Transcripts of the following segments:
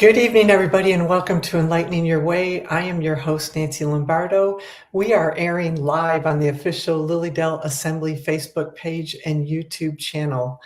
Good evening, everybody, and welcome to Enlightening Your Way. I am your host, Nancy Lomardo. We are airing live on the official Lilydale Assembly Facebook page and YouTube channel.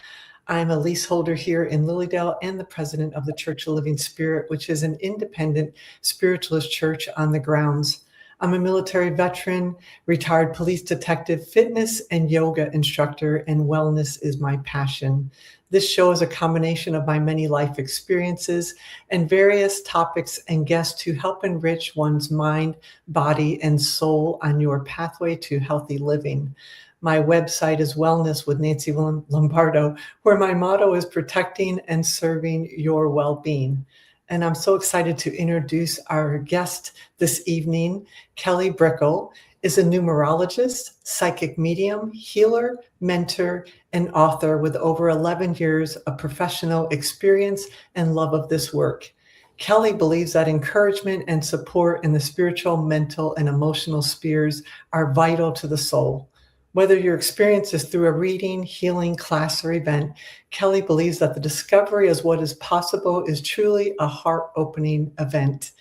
I'm a leaseholder here in Lilydale and the president of the Church of Living Spirit, which is an independent spiritualist church on the grounds. I'm a military veteran, retired police detective, fitness and yoga instructor, and wellness is my passion. This show is a combination of my many life experiences and various topics and guests to help enrich one's mind, body, and soul on your pathway to healthy living. My website is Wellness with Nancy Lomardo, where my motto is protecting and serving your well-being. And I'm so excited to introduce our guest this evening. Kelly Brickel is a numerologist, psychic medium, healer, mentor, and author with over 11 years of professional experience and love of this work. Kelly believes that encouragement and support in the spiritual, mental, and emotional spheres are vital to the soul. Whether your experience is through a reading, healing, class, or event, Kelly believes that the discovery of what is possible is truly a heart-opening event.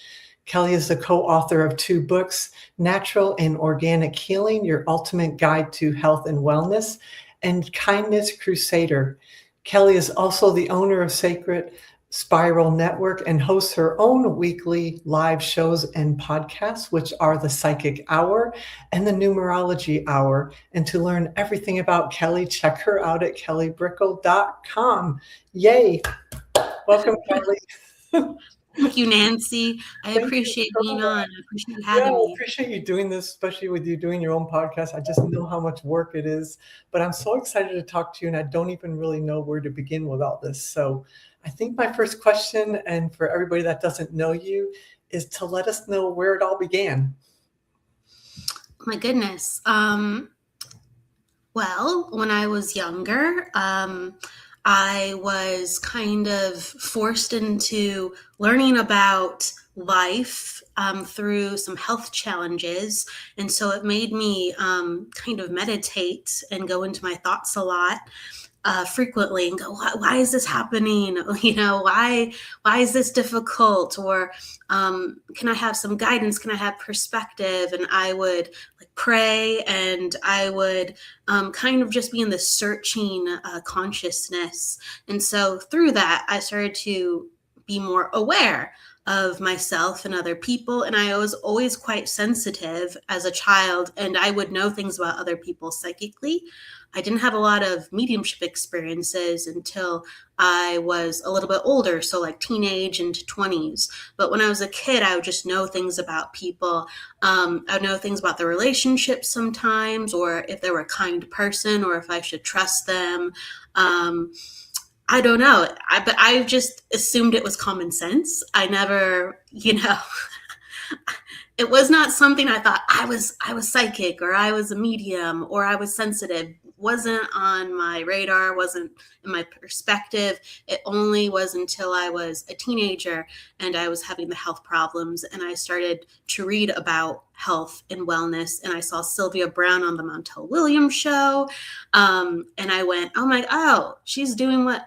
Kelly is the co-author of 2 books, Natural and Organic Healing, Your Ultimate Guide to Health and Wellness, and Kindness Crusader. Kelly is also the owner of Sacred Spiral Network and hosts her own weekly live shows and podcasts, which are the Psychic Hour and the Numerology Hour. And to learn everything about Kelly, check her out at kellybrickel.com. Yay! Welcome, Kelly. Thank you, Nancy. I appreciate being on. I appreciate you having me. I appreciate you doing this, especially with you doing your own podcast. I just know how much work it is, but I'm so excited to talk to you, and I don't even really know where to begin with all this. So I think my first question, and for everybody that doesn't know you, is to let us know where it all began. My goodness. Well, when I was younger, I was kind of forced into learning about life through some health challenges. And so it made me kind of meditate and go into my thoughts a lot. Frequently and go, why is this happening? Why is this difficult? Or can I have some guidance? Can I have perspective? And I would pray, and I would kind of just be in this searching consciousness. And so through that, I started to be more aware of myself and other people. And I was always quite sensitive as a child, and I would know things about other people psychically. I didn't have a lot of mediumship experiences until I was a little bit older, so like teenage into 20s. But when I was a kid, I would just know things about people. I would know things about the relationships sometimes, or if they were a kind person, or if I should trust them. I don't know, but I just assumed it was common sense. I never, it was not something I thought I was psychic, or I was a medium, or I was sensitive. Wasn't on my radar, wasn't in my perspective. It only was until I was a teenager and I was having the health problems, and I started to read about health and wellness, and I saw Sylvia Browne on the Montel Williams show, and I went, oh, she's doing what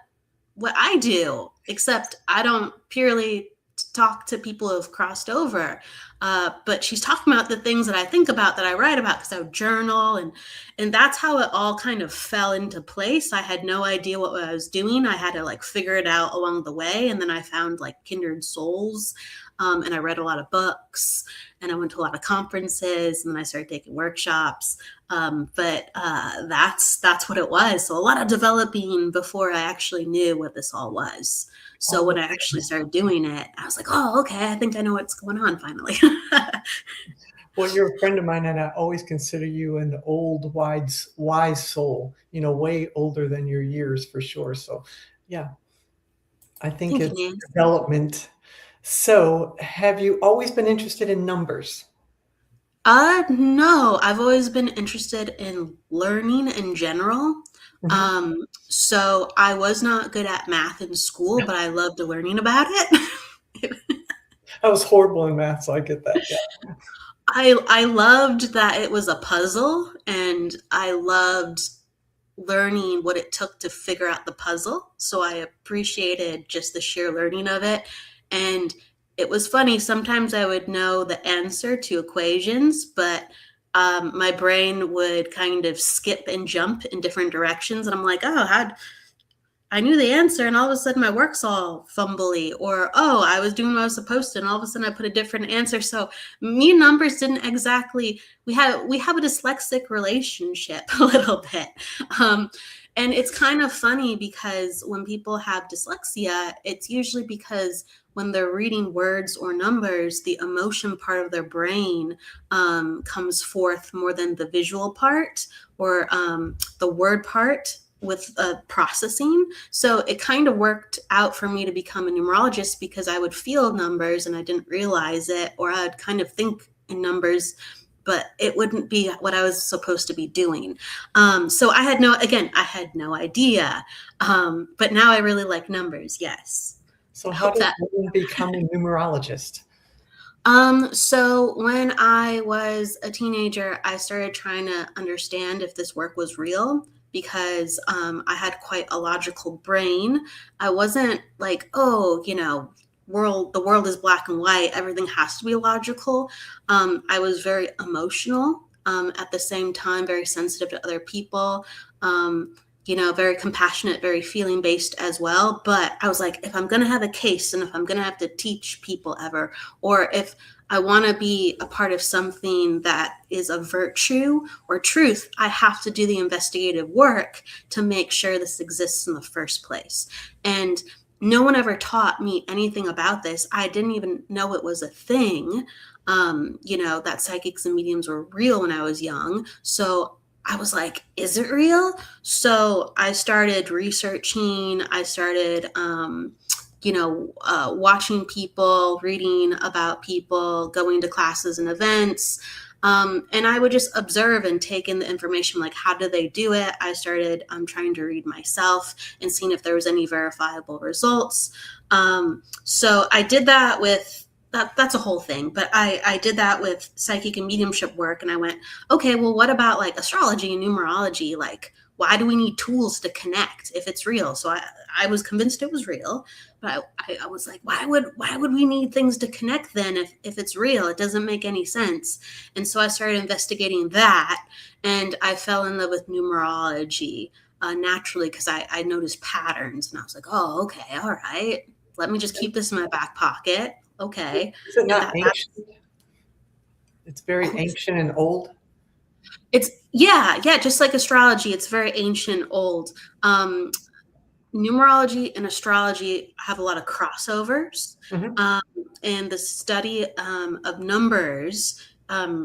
I do, except I don't purely talk to people who have crossed over. But she's talking about the things that I think about, that I write about, because I would journal, and that's how it all kind of fell into place. I had no idea what I was doing. I had to figure it out along the way. And then I found Kindred Souls, and I read a lot of books, and I went to a lot of conferences, and then I started taking workshops. But that's what it was. So a lot of developing before I actually knew what this all was. So when I actually started doing it, I was like, oh, okay, I think I know what's going on finally. Well, you're a friend of mine, and I always consider you an old, wise soul, way older than your years for sure. So, yeah, I think it's development. So, have you always been interested in numbers? No, I've always been interested in learning in general. Mm-hmm. So I was not good at math in school, but I loved learning about it. I was horrible in math, so I get that. Yeah. I loved that it was a puzzle, and I loved learning what it took to figure out the puzzle. So I appreciated just the sheer learning of it. And it was funny. Sometimes I would know the answer to equations, but my brain would kind of skip and jump in different directions. And I'm like, oh, I knew the answer, and all of a sudden my work's all fumbly, or oh, I was doing what I was supposed to, and all of a sudden I put a different answer. So me and numbers didn't exactly. We have a dyslexic relationship a little bit, and it's kind of funny because when people have dyslexia, it's usually because when they're reading words or numbers, the emotion part of their brain comes forth more than the visual part or the word part with processing. So it kind of worked out for me to become a numerologist because I would feel numbers and I didn't realize it, or I'd kind of think in numbers, but it wouldn't be what I was supposed to be doing. So I had no idea. But now I really like numbers. Yes. So I how hope does that. one become a numerologist? So when I was a teenager, I started trying to understand if this work was real because I had quite a logical brain. I wasn't like, oh, the world is black and white. Everything has to be logical. I was very emotional. At the same time, very sensitive to other people. Very compassionate, very feeling based as well. But I was like, if I'm going to have a case and if I'm going to have to teach people ever, or if I want to be a part of something that is a virtue or truth, I have to do the investigative work to make sure this exists in the first place. And no one ever taught me anything about this. I didn't even know it was a thing, that psychics and mediums were real when I was young. So I was like, is it real? So I started researching. I started, watching people, reading about people, going to classes and events. And I would just observe and take in the information, like, how do they do it? I started trying to read myself and seeing if there was any verifiable results. So I did that with that's a whole thing, but I did that with psychic and mediumship work. And I went, okay, well, what about like astrology and numerology? Like, why do we need tools to connect if it's real? So I was convinced it was real, but I was like, why would we need things to connect then if it's real? It doesn't make any sense. And so I started investigating that, and I fell in love with numerology naturally because I noticed patterns, and I was like, oh, okay, all right, let me just keep this in my back pocket. Okay. Is it And not ancient? It's very ancient and old. it's yeah, just like astrology, it's very ancient, old. Numerology and astrology have a lot of crossovers. Mhm. Um, and the study of numbers,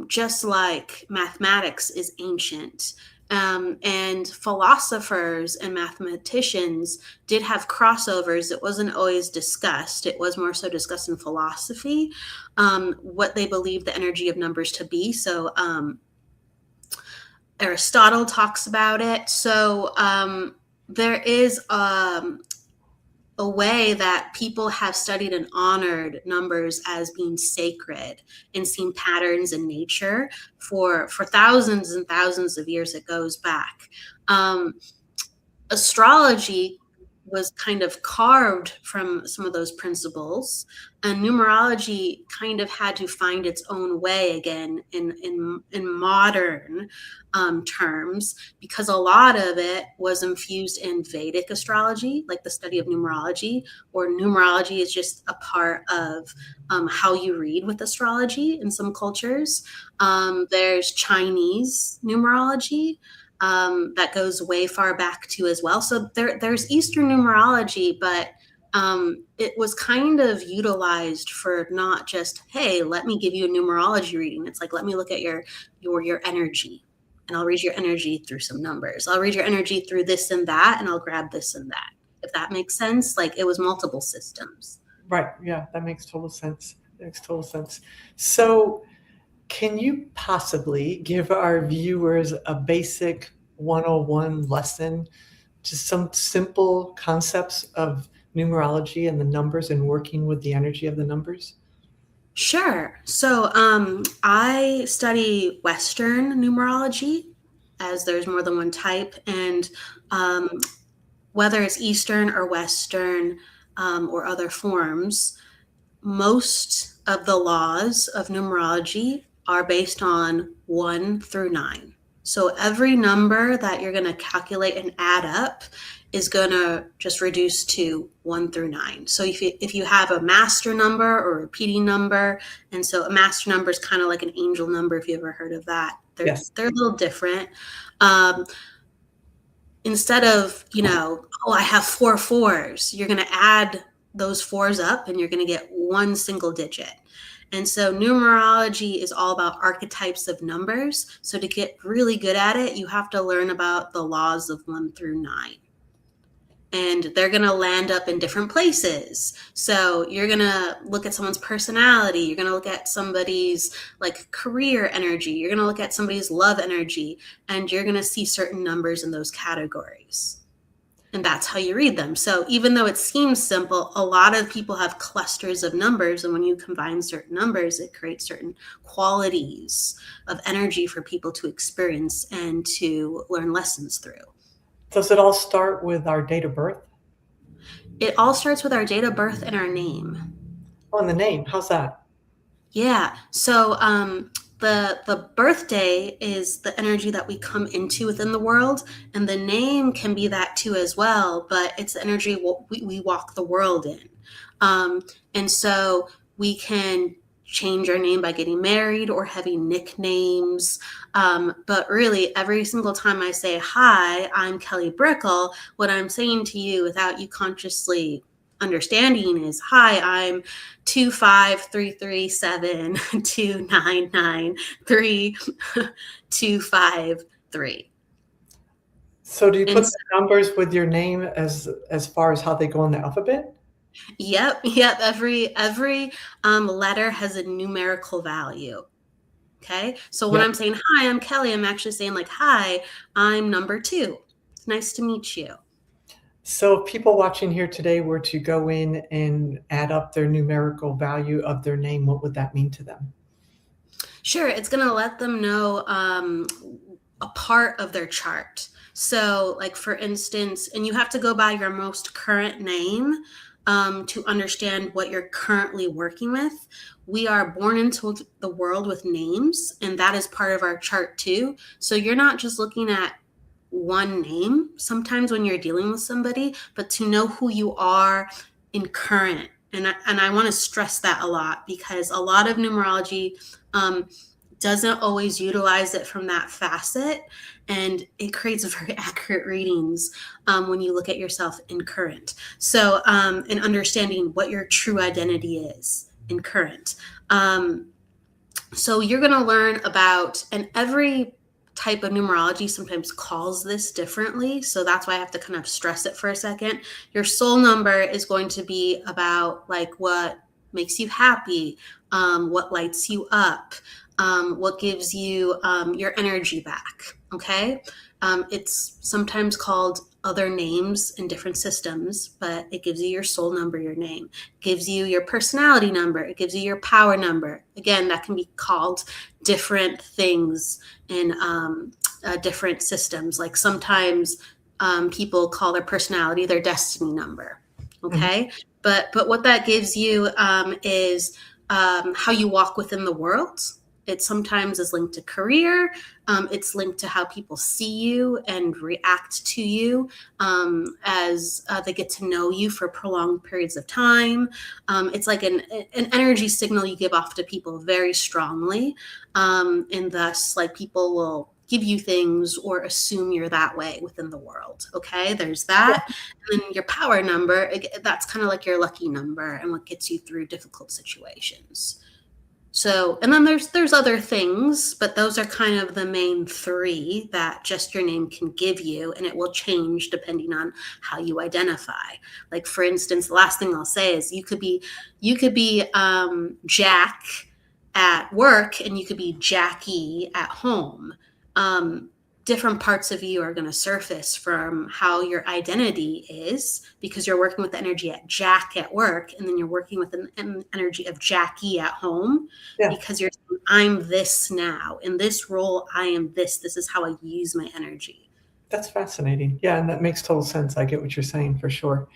just like mathematics, is ancient. And philosophers and mathematicians did have crossovers. It wasn't always discussed. It was more so discussed in philosophy, what they believed the energy of numbers to be. So Aristotle talks about it. So there is a way that people have studied and honored numbers as being sacred and seen patterns in nature for thousands and thousands of years. It goes back. Astrology was kind of carved from some of those principles, and numerology kind of had to find its own way again in modern terms, because a lot of it was infused in Vedic astrology, like the study of numerology, or numerology is just a part of how you read with astrology in some cultures. There's Chinese numerology that goes way far back too as well. So there's Eastern numerology, but it was kind of utilized for not just, hey, let me give you a numerology reading. It's like, let me look at your energy, and I'll read your energy through some numbers. I'll read your energy through this and that, and I'll grab this and that. If that makes sense, like it was multiple systems. Right. Yeah, that makes total sense. That makes total sense. So, can you possibly give our viewers a basic 101 lesson, just some simple concepts of numerology and the numbers and working with the energy of the numbers? Sure. So I study Western numerology, as there's more than one type, and whether it's Eastern or Western or other forms, most of the laws of numerology are based on 1 through 9. So every number that you're going to calculate and add up is going to just reduce to 1 through 9. So if you have a master number or a repeating number, and so a master number is kind of like an angel number, if you ever heard of that. Yes. They're a little different. Instead of, I have 4 4s, you're going to add those 4s up and you're going to get one single digit. And so numerology is all about archetypes of numbers. So to get really good at it, you have to learn about the laws of 1 through 9. And they're going to land up in different places. So you're going to look at someone's personality. You're going to look at somebody's like career energy. You're going to look at somebody's love energy, and you're going to see certain numbers in those categories. And that's how you read them. So even though it seems simple, a lot of people have clusters of numbers. And when you combine certain numbers, it creates certain qualities of energy for people to experience and to learn lessons through. Does it all start with our date of birth? It all starts with our date of birth and our name. Oh, and the name. How's that? Yeah. So the birthday is the energy that we come into within the world, and the name can be that too as well, but it's the energy we walk the world in. And so we can change our name by getting married or having nicknames. But really, every single time I say, hi, I'm Kelly Brickel, what I'm saying to you without you consciously understanding is, hi, I'm 2533729932253. So do you put the numbers with your name as far as how they go in the alphabet? Yep. Every letter has a numerical value. Okay. So when I'm saying, hi, I'm Kelly, I'm actually saying like, hi, I'm number 2. It's nice to meet you. So if people watching here today were to go in and add up their numerical value of their name, what would that mean to them? Sure. It's going to let them know a part of their chart. So like, for instance, and you have to go by your most current name to understand what you're currently working with. We are born into the world with names, and that is part of our chart too. So you're not just looking at one name sometimes when you're dealing with somebody, but to know who you are in current. And I want to stress that a lot, because a lot of numerology doesn't always utilize it from that facet, and it creates very accurate readings when you look at yourself in current. So and understanding what your true identity is in current. So you're going to learn about, and every type of numerology sometimes calls this differently. So that's why I have to kind of stress it for a second. Your soul number is going to be about like what makes you happy, what lights you up, what gives you your energy back. Okay. It's sometimes called other names in different systems, but it gives you your soul number, your name. It gives you your personality number. It gives you your power number. Again, that can be called different things in different systems. Like sometimes people call their personality their destiny number. Okay. Mm-hmm. But what that gives you is how you walk within the world. It sometimes is linked to career. It's linked to how people see you and react to you as they get to know you for prolonged periods of time. It's like an energy signal you give off to people very strongly. And thus, like, people will give you things or assume you're that way within the world. Okay, there's that. And then your power number, that's kind of like your lucky number and what gets you through difficult situations. So, and then there's other things, but those are kind of the main 3 that just your name can give you, and it will change depending on how you identify. Like, for instance, the last thing I'll say is you could be Jack at work, and you could be Jackie at home. Different parts of you are going to surface from how your identity is, because you're working with the energy at Jack at work, and then you're working with an energy of Jackie at home, because you're saying, I'm this now. In this role, I am this. This is how I use my energy. That's fascinating. Yeah, and that makes total sense. I get what you're saying for sure.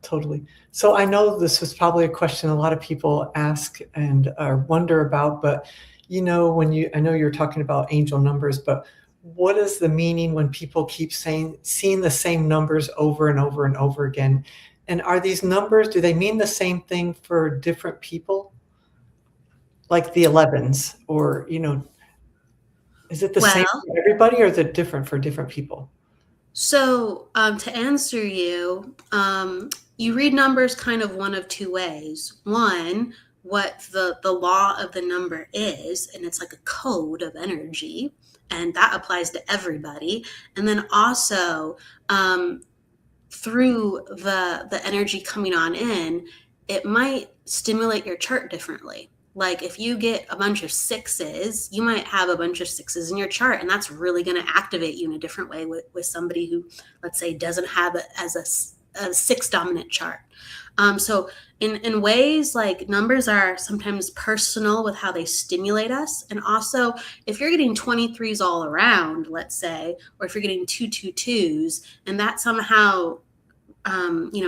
Totally. So I know this is probably a question a lot of people ask and wonder about, but I know you're talking about angel numbers, but what is the meaning when people keep seeing the same numbers over and over and over again? And are these numbers, do they mean the same thing for different people? Like the 11s, or, is it the same Well, for everybody, or is it different for different people? so to answer you, you read numbers kind of one of two ways. One, what the law of the number is, and it's like a code of energy, and that applies to everybody. And then also, through the energy coming on in, it might stimulate your chart differently. Like if you get a bunch of sixes, you might have a bunch of sixes in your chart, and that's really going to activate you in a different way with somebody who, let's say, doesn't have it as a six dominant chart. So in ways, like numbers are sometimes personal with how they stimulate us. And also, if you're getting 23s all around, let's say, or if you're getting 222s, and that somehow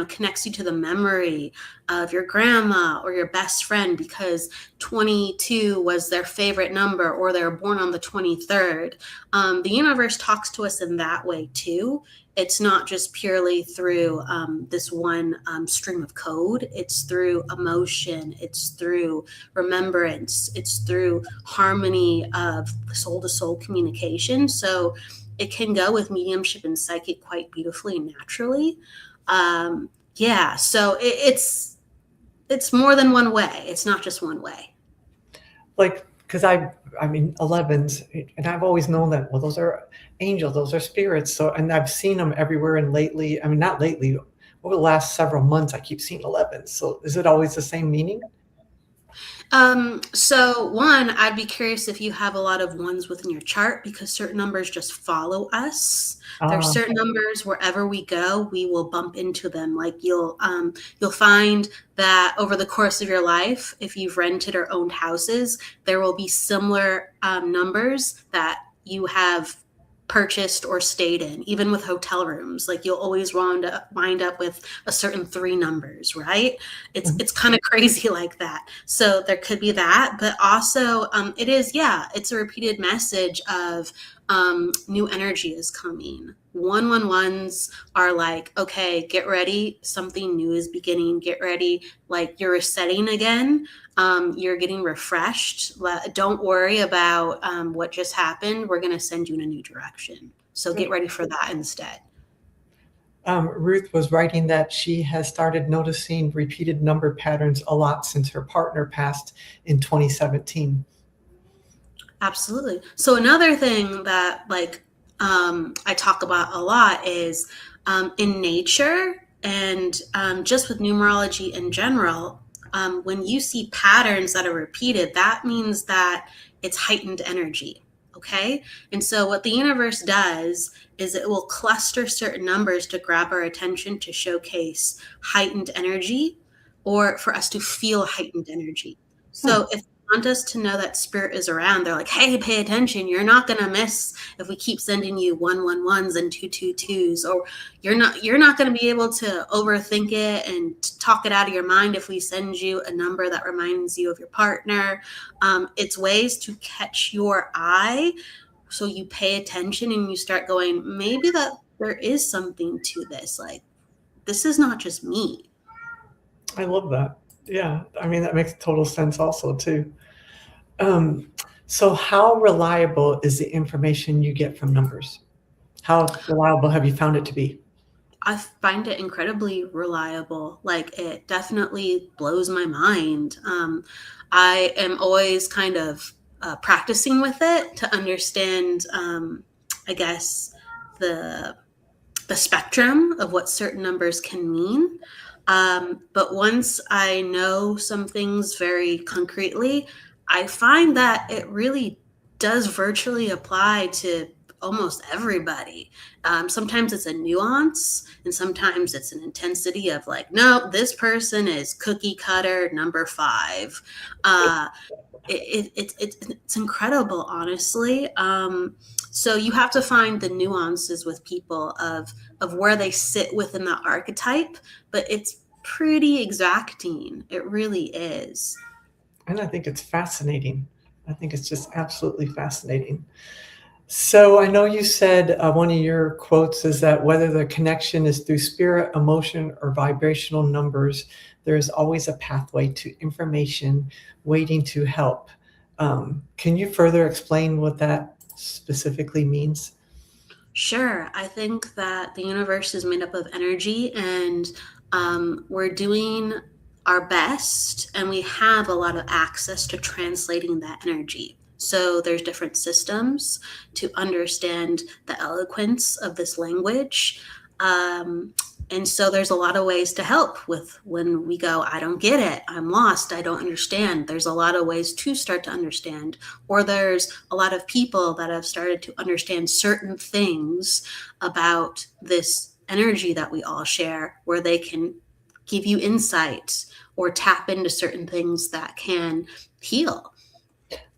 connects you to the memory of your grandma or your best friend because 22 was their favorite number, or they were born on the 23rd. The universe talks to us in that way too. It's not just purely through this one stream of code. It's through emotion. It's through remembrance. It's through harmony of soul to soul communication. So it can go with mediumship and psychic quite beautifully and naturally. Yeah, so it's more than one way. It's not just one way. Like, because I mean 11s, and I've always known that, well, those are angels, those are spirits. So, and I've seen them everywhere. And lately, I mean, not lately, over the last several months, I keep seeing 11s. So is it always the same meaning? So one, I'd be curious if you have a lot of ones within your chart, because certain numbers just follow us. There's Ah, certain numbers wherever we go, we will bump into them. Like you'll find that over the course of your life, if you've rented or owned houses, there will be similar numbers that you have purchased or stayed in. Even with hotel rooms, like you'll always wind up with a certain three numbers, right? mhm. It's kind of crazy like that. So there could be that, but also it's a repeated message of new energy is coming. 111s are like, okay, get ready, something new is beginning. Get ready, like you're resetting again. You're getting refreshed. Don't worry about what just happened. We're going to send you in a new direction. So get ready for that instead. Ruth was writing that she has started noticing repeated number patterns a lot since her partner passed in 2017. Absolutely. So another thing that I talk about a lot is in nature and just with numerology in general. When you see patterns that are repeated, that means that it's heightened energy. Okay. And so what the universe does is it will cluster certain numbers to grab our attention, to showcase heightened energy, or for us to feel heightened energy. Hmm. So if they want us to know that spirit is around, they're like, hey, pay attention. You're not going to miss if we keep sending you 111s and 222s, or you're not going to be able to overthink it and talk it out of your mind if we send you a number that reminds you of your partner. It's ways to catch your eye, so you pay attention and you start going, maybe that there is something to this. Like, this is not just me. I love that. Yeah, I mean, that makes total sense also too. Um, so how reliable is the information you get from numbers? How reliable have you found it to be? I find it incredibly reliable. Like, it definitely blows my mind. I am always kind of practicing with it to understand, I guess, the the spectrum of what certain numbers can mean. But once I know some things very concretely, I find that it really does virtually apply to almost everybody. Sometimes it's a nuance, and sometimes it's an intensity of like, no, this person is cookie cutter number 5. Uh, it's incredible, honestly. So you have to find the nuances with people of where they sit within the archetype, but it's pretty exacting. It really is. And I think it's fascinating. I think it's just absolutely fascinating. So I know you said one of your quotes is that whether the connection is through spirit, emotion, or vibrational numbers, there is always a pathway to information waiting to help. Can you further explain what that specifically means? Sure. I think that the universe is made up of energy, and we're doing our best, and we have a lot of access to translating that energy. So there's different systems to understand the eloquence of this language. Um, and so there's a lot of ways to help with when we go, I don't get it, I'm lost, I don't understand. There's a lot of ways to start to understand. Or there's a lot of people that have started to understand certain things about this energy that we all share, where they can give you insights or tap into certain things that can heal.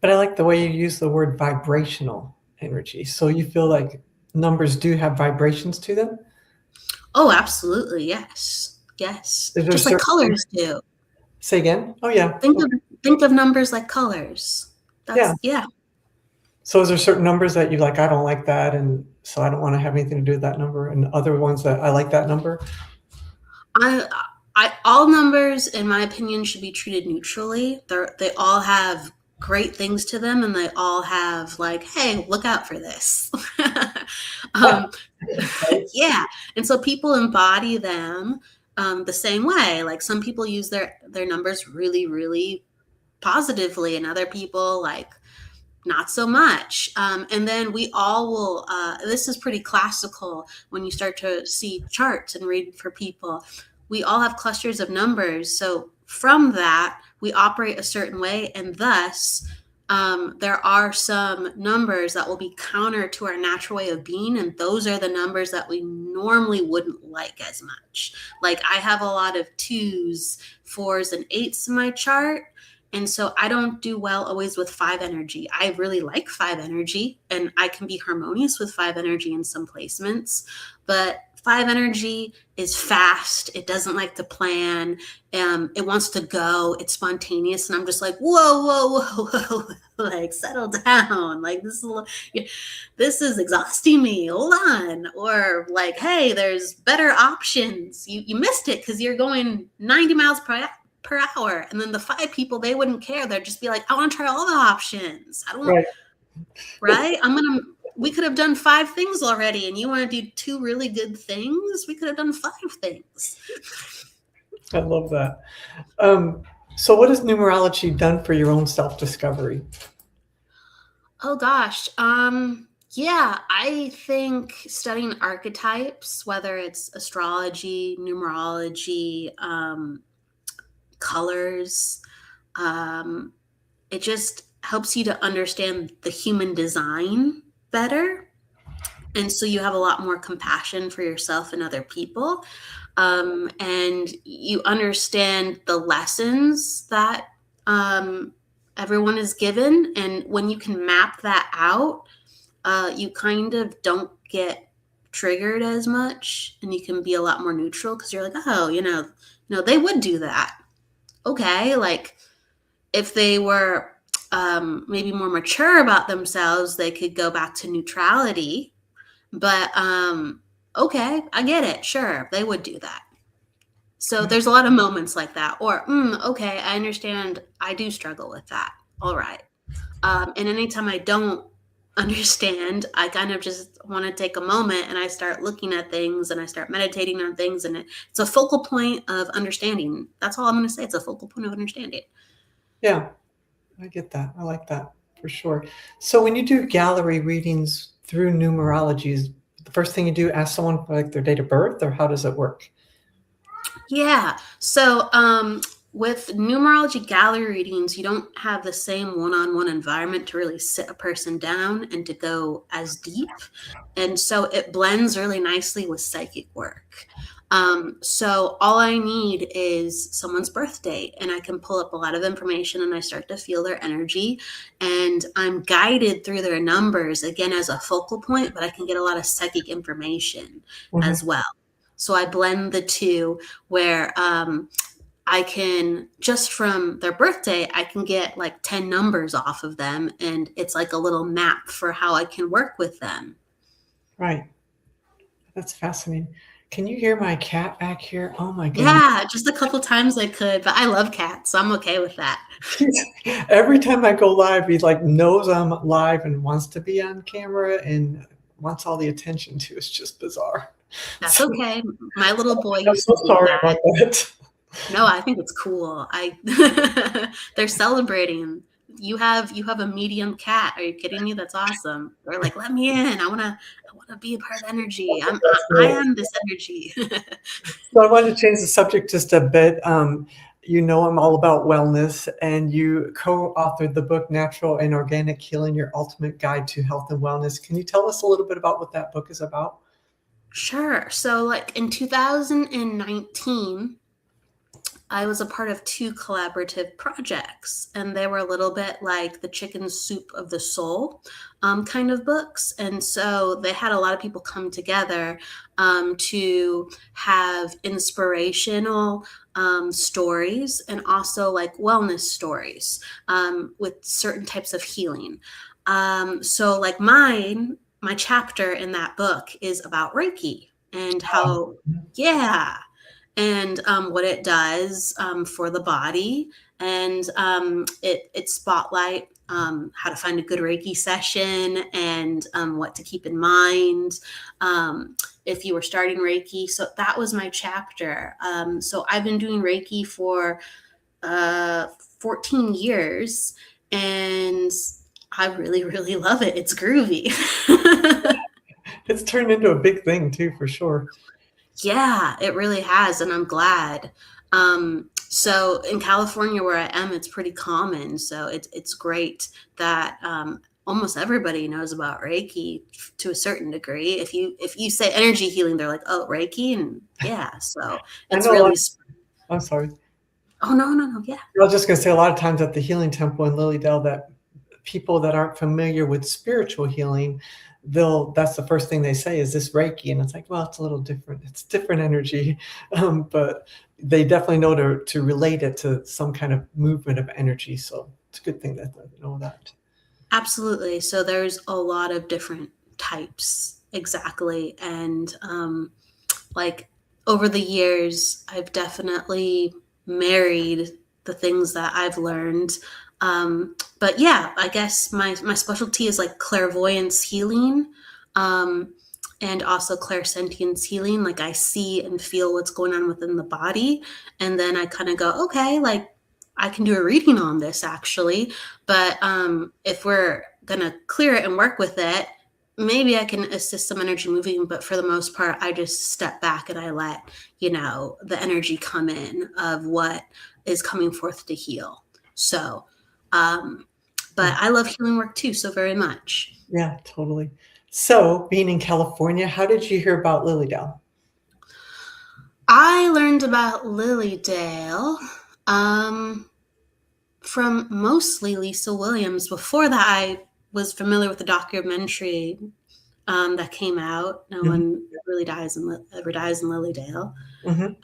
But I like the way you use the word vibrational energy. So you feel like numbers do have vibrations to them? Oh, absolutely. Yes. Yes. Is there a Just like certain number? colors do. Say again? Oh, yeah. Think Okay. of think of numbers like colors. Yeah. That's yeah. So is there certain numbers that you like, I don't like that, and so I don't want to have anything to do with that number, and other ones that I like that number? I all numbers, in my opinion, should be treated neutrally. They all have great things to them, and they all have like, hey, look out for this. um, Right? yeah, and so people embody them the same way. Like some people use their numbers really, really positively, and other people like not so much. And then we all will, this is pretty classical when you start to see charts and read for people. We all have clusters of numbers. So from that, we operate a certain way. And thus, there are some numbers that will be counter to our natural way of being. And those are the numbers that we normally wouldn't like as much. Like I have a lot of 2s, 4s, and 8s in my chart. And so I don't do well always with 5 energy. I really like 5 energy, and I can be harmonious with 5 energy in some placements. But 5 energy is fast. It doesn't like to plan. It wants to go. It's spontaneous. And I'm just like, whoa, whoa, whoa, whoa. Like, settle down. Like, this is exhausting me. Hold on. Or like, hey, there's better options. You missed it because you're going 90 miles per hour. And then the 5 people, they wouldn't care. They'd just be like, I want to try all the options. I don't want, Right. right? We could have done 5 things already, and you want to do 2 really good things? We could have done 5 things. I love that. So what has numerology done for your own self-discovery? Oh gosh. Yeah, I think studying archetypes, whether it's astrology, numerology, colors, it just helps you to understand the human design better. And so you have a lot more compassion for yourself and other people. And you understand the lessons that everyone is given. And when you can map that out, you kind of don't get triggered as much, and you can be a lot more neutral because you're like, oh, they would do that. Okay, like if they were maybe more mature about themselves, they could go back to neutrality. But okay, I get it. Sure, they would do that. So there's a lot of moments like that. Or, okay, I understand. I do struggle with that. All right. And anytime I don't understand, I kind of just want to take a moment and I start looking at things and I start meditating on things. And it's a focal point of understanding. That's all I'm going to say. It's a focal point of understanding. Yeah, I get that. I like that for sure. So when you do gallery readings through numerology, is the first thing you do ask someone like their date of birth, or how does it work? Yeah. So with numerology gallery readings, you don't have the same one-on-one environment to really sit a person down and to go as deep. And so it blends really nicely with psychic work. So all I need is someone's birth date, and I can pull up a lot of information and I start to feel their energy, and I'm guided through their numbers again as a focal point, but I can get a lot of psychic information Mhm. as well. So I blend the two where I can, just from their birthday, I can get like 10 numbers off of them. And it's like a little map for how I can work with them. Right. That's fascinating. Can you hear my cat back here? Oh my goodness. Yeah, just a couple times I could, but I love cats, so I'm okay with that. Every time I go live, he like knows I'm live and wants to be on camera and wants all the attention too. It's just bizarre. That's So, okay. My little boy I'm used so to do sorry about that. that. No, I think it's cool. They're celebrating. You have a medium cat. Are you kidding me? That's awesome. They're like, let me in. I wanna be a part of energy. That's I great. am this energy. So I wanted to change the subject just a bit. You know, I'm all about wellness, and you co-authored the book Natural and Organic Healing, Your Ultimate Guide to Health and Wellness. Can you tell us a little bit about what that book is about? Sure. So like in 2019, I was a part of two collaborative projects, and they were a little bit like the chicken soup of the soul kind of books. And so they had a lot of people come together to have inspirational stories and also like wellness stories with certain types of healing. So, like my chapter in that book is about Reiki and how, yeah, and what it does for the body, and it spotlight how to find a good Reiki session and what to keep in mind if you were starting Reiki. So that was my chapter. So I've been doing Reiki for 14 years, and I really, really love it. It's groovy. It's turned into a big thing too, for sure. Yeah, it really has, and I'm glad. So in California where I am, it's pretty common. So it's great that almost everybody knows about Reiki to a certain degree. If you say energy healing, they're like, oh, Reiki, and yeah. So I it's know a lot. really. I'm sorry. Oh, no, yeah. I was just going to say a lot of times at the Healing Temple in Lilydale that people that aren't familiar with spiritual healing, that's the first thing they say is this Reiki, and it's like, well, it's a little different. It's different energy, but they definitely know to relate it to some kind of movement of energy. So it's a good thing that they know that. Absolutely. So there's a lot of different types, exactly, and like over the years, I've definitely married the things that I've learned. But yeah, I guess my specialty is like clairvoyance healing, and also clairsentience healing. Like I see and feel what's going on within the body, and then I kind of go, okay, like I can do a reading on this actually. But if we're gonna clear it and work with it, maybe I can assist some energy moving, but for the most part, I just step back and I let, the energy come in of what is coming forth to heal. So, but I love healing work too, so very much. Yeah, totally. So being in California, how did you hear about Lilydale? I learned about Lilydale from mostly Lisa Williams. Before that, I was familiar with the documentary that came out. No Mhm. one really ever dies in Lilydale. Mhm.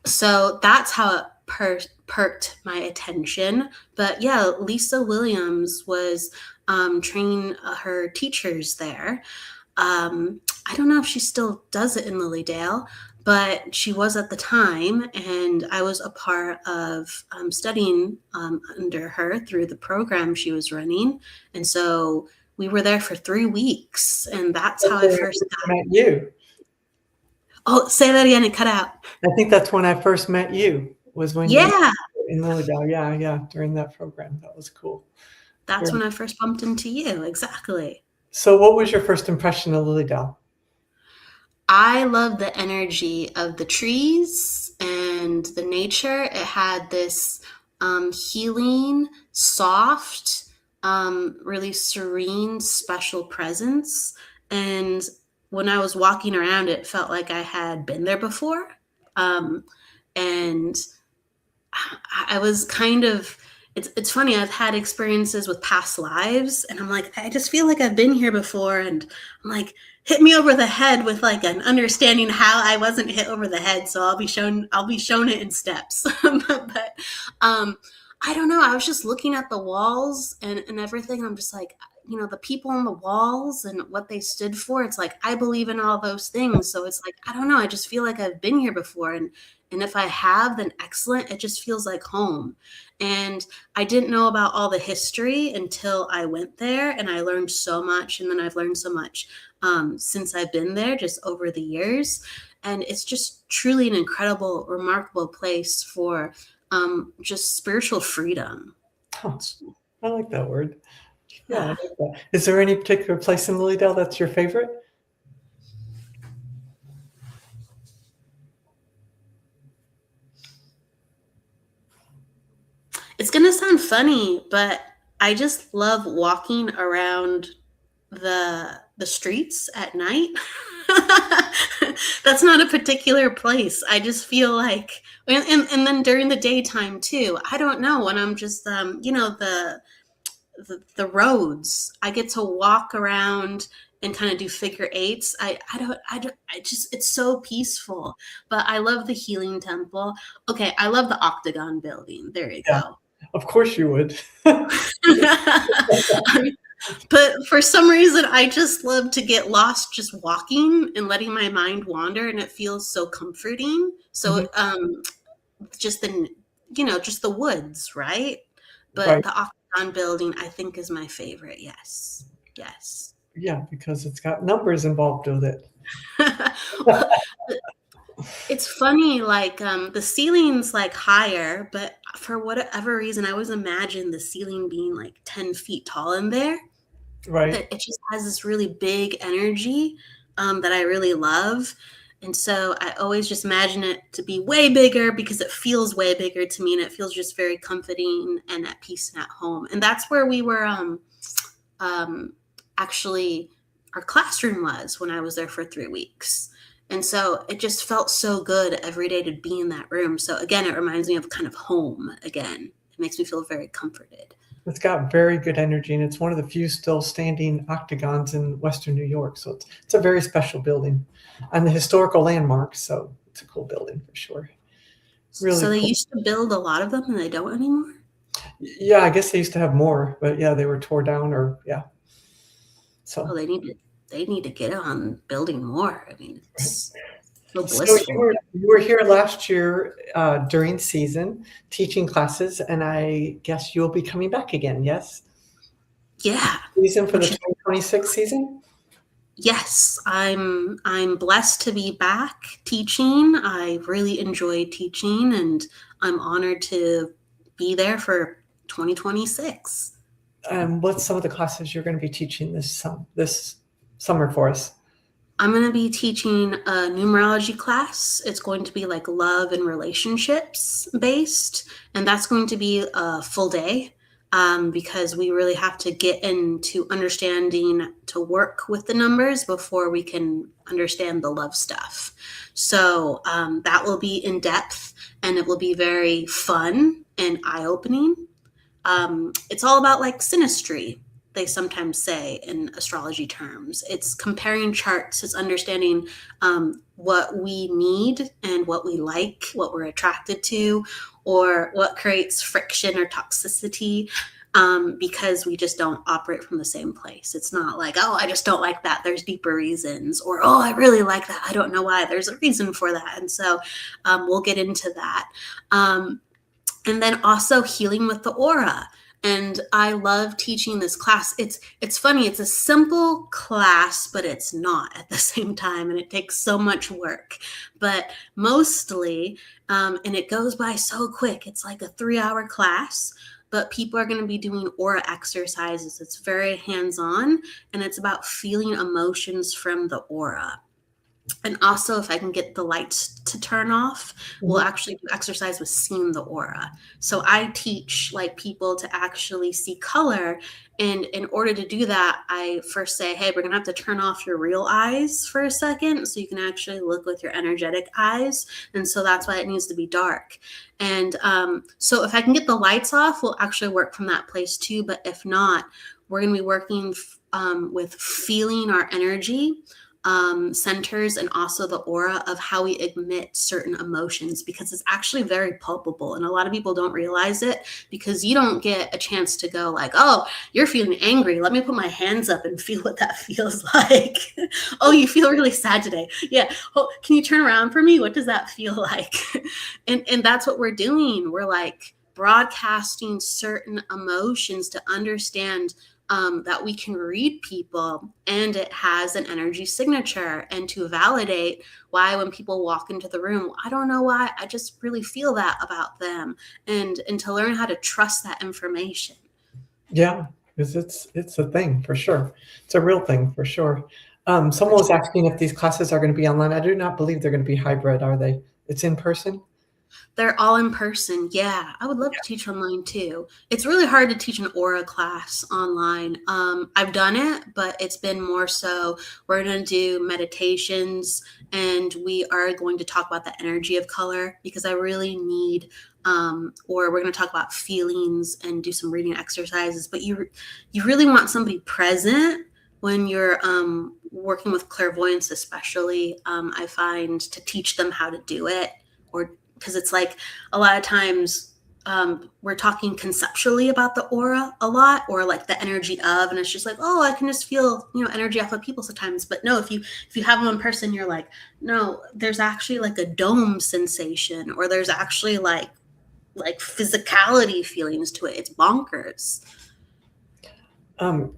So that's how it perked my attention. But yeah, Lisa Williams was training her teachers there. I don't know if she still does it in Lilydale, but she was at the time, and I was a part of studying under her through the program she was running. And so we were there for 3 weeks, and that's That's how I when I first first got. met you. Oh, say that again, it cut out. I think that's when I first met you, was when you Yeah, were in Lilydale. Yeah, yeah, during that program. That was cool. that's Very. when I first bumped into you. Exactly. So what was your first impression of Lilydale? I love the energy of the trees and the nature. It had this healing, soft, really serene, special presence. And when I was walking around, it felt like I had been there before. And I was kind of, it's funny, I've had experiences with past lives, and I'm like, I just feel like I've been here before. And I'm like, hit me over the head with like an understanding how I wasn't hit over the head. So I'll be shown it in steps. But I don't know. I was just looking at the walls and everything. I'm just like, the people on the walls and what they stood for. It's like, I believe in all those things. So it's like, I don't know. I just feel like I've been here before. And if I have, then excellent. It just feels like home. And I didn't know about all the history until I went there, and I learned so much. And then I've learned so much since I've been there, just over the years. And it's just truly an incredible, remarkable place for just spiritual freedom. Oh, I like that word. Yeah, I Yeah. like that. Is there any particular place in Lilydale that's your favorite? It's going to sound funny, but I just love walking around the streets at night. That's not a particular place. I just feel like, and then during the daytime too. I don't know, when I'm just the roads. I get to walk around and kind of do figure eights. I just, it's so peaceful. But I love the healing temple. Okay, I love the Octagon building. There you Yeah, go. of course you would. But for some reason, I just love to get lost just walking and letting my mind wander, and it feels so comforting. So, just just the woods, right? But Right. the Octagon building, I think, is my favorite. Yes, yes. Yeah, because it's got numbers involved with it. Well, it's funny, like the ceiling's like higher, but for whatever reason, I always imagined the ceiling being like 10 feet tall in there. Right. That it just has this really big energy that I really love. And so I always just imagine it to be way bigger because it feels way bigger to me, and it feels just very comforting and at peace and at home. And that's where we were actually, our classroom was when I was there for 3 weeks. And so it just felt so good every day to be in that room. So again, it reminds me of kind of home again. It makes me feel very comforted. It's got very good energy, and it's one of the few still standing octagons in Western New York. So it's a very special building and the historical landmark. So it's a cool building for sure. Really So they cool. used to build a lot of them and they don't anymore? Yeah, I guess they used to have more, but yeah, they were tore down or yeah. Oh, So, they need to get on building more. I mean, it's so so blissful. you were here last year during season teaching classes, and I guess you'll be coming back again. Yes, Yeah. season for the Which is, 2026 season. yes, I'm blessed to be back teaching. I really enjoy teaching, and I'm honored to be there for 2026. What's some of the classes you're going to be teaching this summer for us? I'm going to be teaching a numerology class. It's going to be like love and relationships based, and that's going to be a full day because we really have to get into understanding to work with the numbers before we can understand the love stuff. So that will be in depth, and it will be very fun and eye-opening. It's all about like synastry, they sometimes say in astrology terms. It's comparing charts, it's understanding what we need and what we like, what we're attracted to, or what creates friction or toxicity, because we just don't operate from the same place. It's not like, oh, I just don't like that. There's deeper reasons. Or, oh, I really like that. I don't know why. There's a reason for that. And so we'll get into that. And then also healing with the aura. And I love teaching this class. It's funny. It's a simple class, but it's not at the same time. And it takes so much work, but mostly, and it goes by so quick. It's like a 3-hour class, but people are going to be doing aura exercises. It's very hands-on, and it's about feeling emotions from the aura. And also, if I can get the lights to turn off, we'll actually do exercise with seeing the aura. So I teach like people to actually see color. And in order to do that, I first say, hey, we're going to have to turn off your real eyes for a second so you can actually look with your energetic eyes. And so that's why it needs to be dark. And so if I can get the lights off, we'll actually work from that place too. But if not, we're going to be working with feeling our energy centers and also the aura of how we emit certain emotions, because it's actually very palpable. And a lot of people don't realize it because you don't get a chance to go like, oh, you're feeling angry. Let me put my hands up and feel what that feels like. Oh, you feel really sad today. Yeah. Oh, can you turn around for me? What does that feel like? And that's what we're doing. We're like broadcasting certain emotions to understand that we can read people, and it has an energy signature, and to validate why when people walk into the room, I don't know why, I just really feel that about them, and to learn how to trust that information. Yeah, because it's a thing for sure. It's a real thing for sure. Someone was asking if these classes are going to be online. I do not believe they're going to be hybrid, are they? It's in person? They're all in person. Yeah, I would love to teach online too. It's really hard to teach an aura class online. I've done it, but it's been more so we're going to do meditations, and we are going to talk about the energy of color, because I really need or we're going to talk about feelings and do some reading exercises. But you really want somebody present when you're working with clairvoyance, especially. I find to teach them how to do it, or because it's like a lot of times we're talking conceptually about the aura a lot, or like the energy of, and it's just like, oh, I can just feel, energy off of people sometimes. But no, if you have them in person, you're like, no, there's actually like a dome sensation, or there's actually like physicality feelings to it. It's bonkers.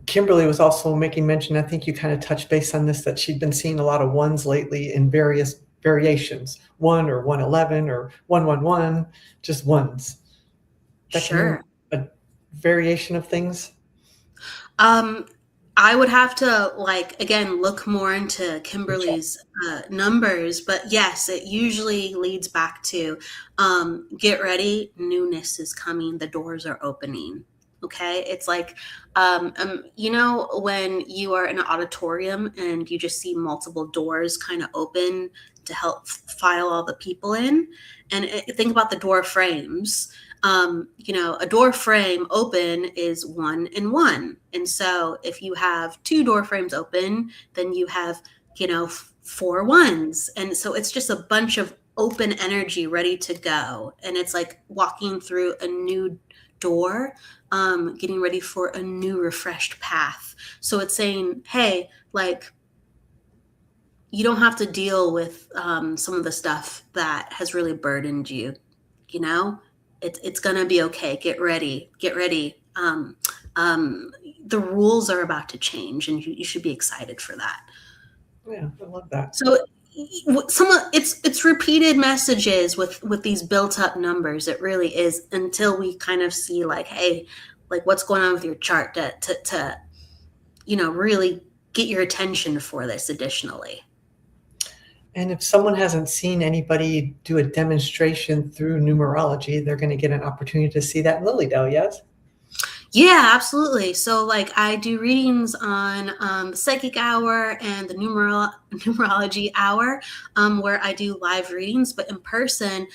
Kimberly was also making mention, I think you kind of touched base on this, that she'd been seeing a lot of ones lately in various variations, 1 or 111 or 111, just ones. That can Sure. mean a variation of things. I would have to again look more into Kimberly's numbers, but yes, it usually leads back to get ready, newness is coming, the doors are opening. Okay, it's like when you are in an auditorium and you just see multiple doors kind of open to help file all the people in, and think about the door frames. A door frame open is 1 and 1. And so if you have 2 door frames open, then you have, 4 ones. And so it's just a bunch of open energy ready to go. And it's like walking through a new door, getting ready for a new refreshed path. So it's saying, hey, you don't have to deal with some of the stuff that has really burdened you, It's going to be okay. Get ready. The rules are about to change, and you should be excited for that. Yeah, I love that. So it's repeated messages with these built up numbers. It really is, until we kind of see hey, what's going on with your chart to really get your attention for this additionally. And if someone hasn't seen anybody do a demonstration through numerology, they're going to get an opportunity to see that in Lilydale, yes? Yeah, absolutely. So I do readings on the psychic hour and the numerology hour, where I do live readings, but in person,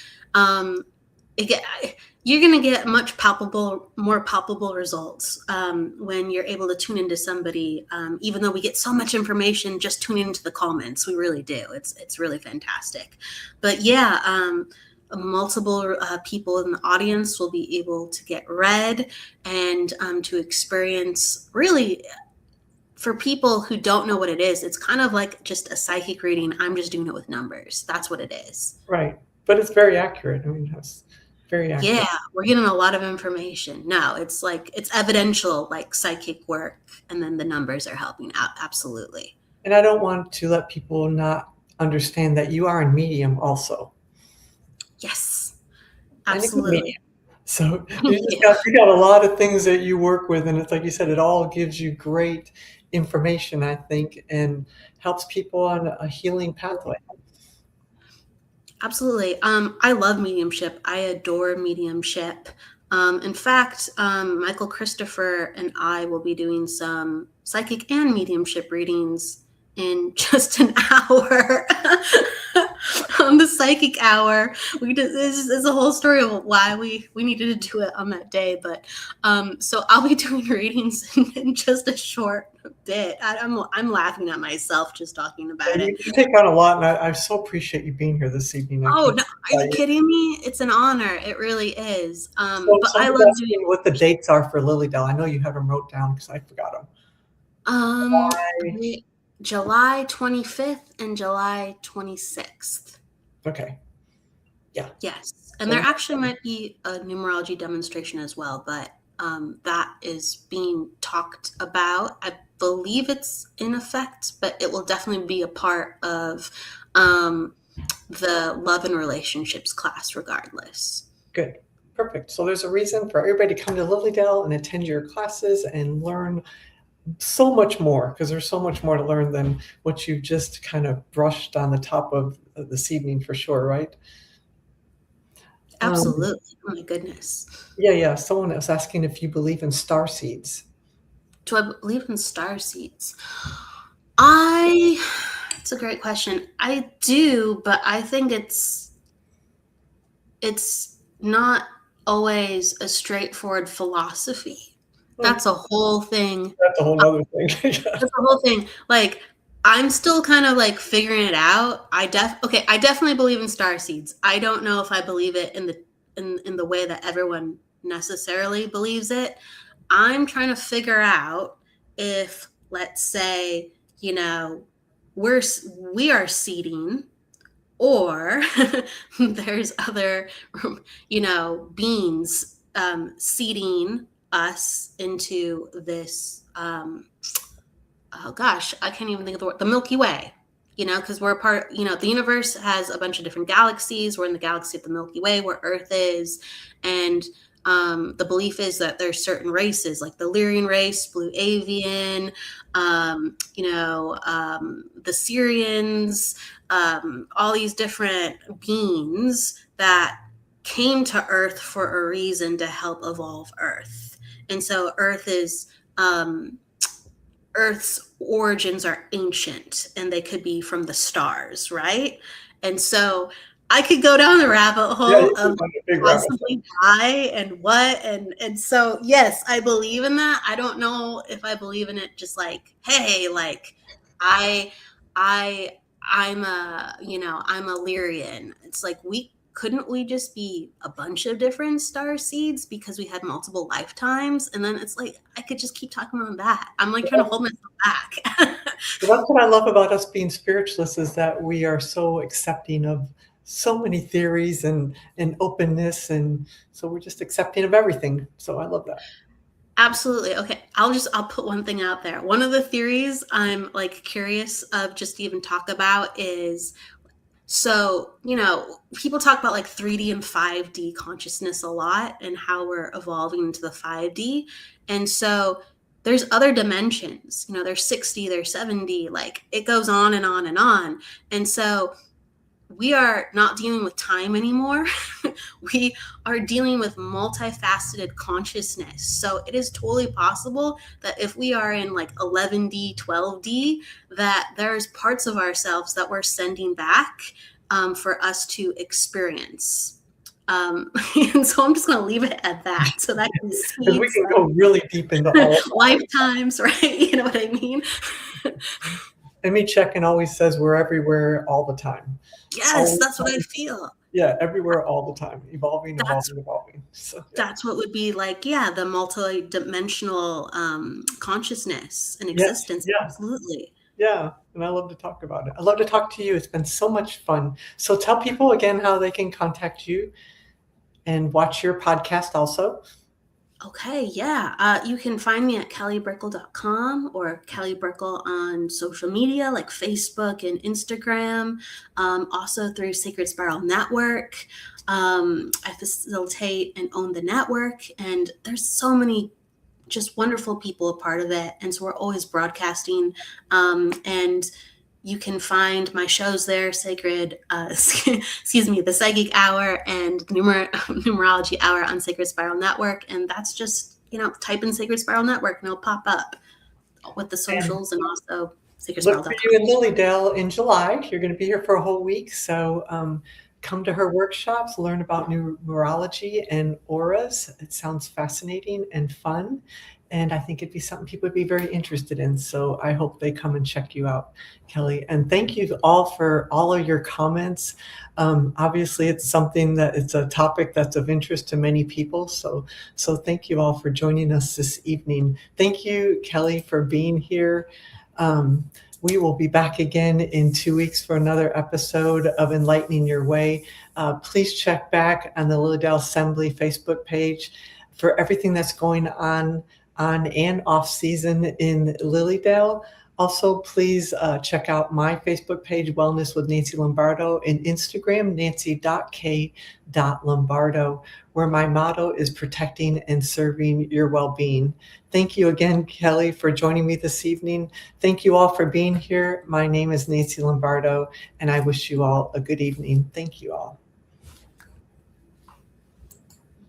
you're going to get more palpable results when you're able to tune into somebody. Even though we get so much information just tuning into the comments, we really do. It's really fantastic. But yeah, multiple people in the audience will be able to get read and to experience, really, for people who don't know what it is, it's kind of like just a psychic reading. I'm just doing it with numbers. That's what it is. Right. But it's very accurate. I mean, that's very accurate. Yeah, we're getting a lot of information. No, it's evidential, psychic work, and then the numbers are helping out. Absolutely. And I don't want to let people not understand that you are a medium also. Yes, absolutely. So you got a lot of things that you work with, and it's like you said, it all gives you great information, I think, and helps people on a healing pathway. Absolutely. I love mediumship. I adore mediumship. In fact, Michael Christopher and I will be doing some psychic and mediumship readings in just an hour. on the psychic hour. This is a whole story of why we needed to do it on that day. But so I'll be doing readings in just a short bit. I'm laughing at myself just talking about it. You take on a lot, and I so appreciate you being here this evening. Oh, no, are you kidding me? It's an honor. It really is. So But I love doing what the dates are for Lily Dell. I know you have them wrote down because I forgot them. July 25th and July 26th. Okay. Yeah. Yes. And there actually might be a numerology demonstration as well, but that is being talked about. I believe it's in effect, but it will definitely be a part of the love and relationships class regardless. Good. Perfect. So there's a reason for everybody to come to Lily Dell and attend your classes and learn so much more, because there's so much more to learn than what you just kind of brushed on the top of this evening, for sure, right? Absolutely. Oh my goodness. Yeah. Someone was asking if you believe in star seeds. Do I believe in star seeds? It's a great question. I do, but I think it's not always a straightforward philosophy. That's a whole thing. That's a whole other thing. That's a whole thing. Like, I'm still kind of like figuring it out. I definitely believe in star seeds. I don't know if I believe it in the way that everyone necessarily believes it. I'm trying to figure out if, let's say, we are seeding, or there's other, beings seeding us into this. Oh gosh, I can't even think of the word. The Milky Way. Because we're a part. The universe has a bunch of different galaxies. We're in the galaxy of the Milky Way, where Earth is, and the belief is that there's certain races, like the Lyrian race, Blue Avian, the Syrians, all these different beings that came to Earth for a reason to help evolve Earth. And so Earth's origins are ancient, and they could be from the stars, right? And so I could go down the rabbit hole of possibly why and what, and so yes, I believe in that. I don't know if I believe in it just like, hey, like I'm a Lyrian. It's like, couldn't we just be a bunch of different star seeds because we had multiple lifetimes? And then it's like, I could just keep talking about that. I'm like trying to hold myself back. That's what I love about us being spiritualists, is that we are so accepting of so many theories and openness. And so we're just accepting of everything. So I love that. Absolutely. Okay. I'll put one thing out there. One of the theories I'm like curious of just to even talk about is, so, people talk about like 3D and 5D consciousness a lot, and how we're evolving into the 5D. And so there's other dimensions, there's 6D, there's 7D, like it goes on and on and on. And so we are not dealing with time anymore. We are dealing with multifaceted consciousness. So it is totally possible that if we are in like 11D, 12D, that there's parts of ourselves that we're sending back for us to experience. And so I'm just going to leave it at that. So that can see we can go really deep into all lifetimes, right? You know what I mean? Emmy Check-in always says we're everywhere all the time. Yes, that's what I feel. Yeah, everywhere all the time, evolving. So, that's what would be like, the multi-dimensional consciousness and existence. Yeah. Absolutely. Yeah, and I love to talk about it. I love to talk to you. It's been so much fun. So tell people again how they can contact you and watch your podcast also. Okay, yeah. You can find me at kellybrickel.com or Kelly Brickel on social media like Facebook and Instagram. Also through Sacred Spiral Network. I facilitate and own the network, and there's so many just wonderful people a part of it. And so we're always broadcasting. And you can find my shows there, the Psychic Hour and Numerology Hour on Sacred Spiral Network. And that's just, type in Sacred Spiral Network and it'll pop up with the socials and also Look for you Seekerswell.com. in Lilydale in July. You're going to be here for a whole week. So come to her workshops, learn about numerology and auras. It sounds fascinating and fun. And I think it'd be something people would be very interested in. So I hope they come and check you out, Kelly. And thank you all for all of your comments. Obviously, it's something that it's a topic that's of interest to many people. So thank you all for joining us this evening. Thank you, Kelly, for being here. We will be back again in 2 weeks for another episode of Enlightening Your Way. Please check back on the Lilydale Assembly Facebook page for everything that's going on and off season in Lilydale. Also, please check out my Facebook page, Wellness with Nancy Lomardo, and Instagram, nancy.k.lombardo, where my motto is protecting and serving your well-being. Thank you again, Kelly, for joining me this evening. Thank you all for being here. My name is Nancy Lomardo, and I wish you all a good evening. Thank you all.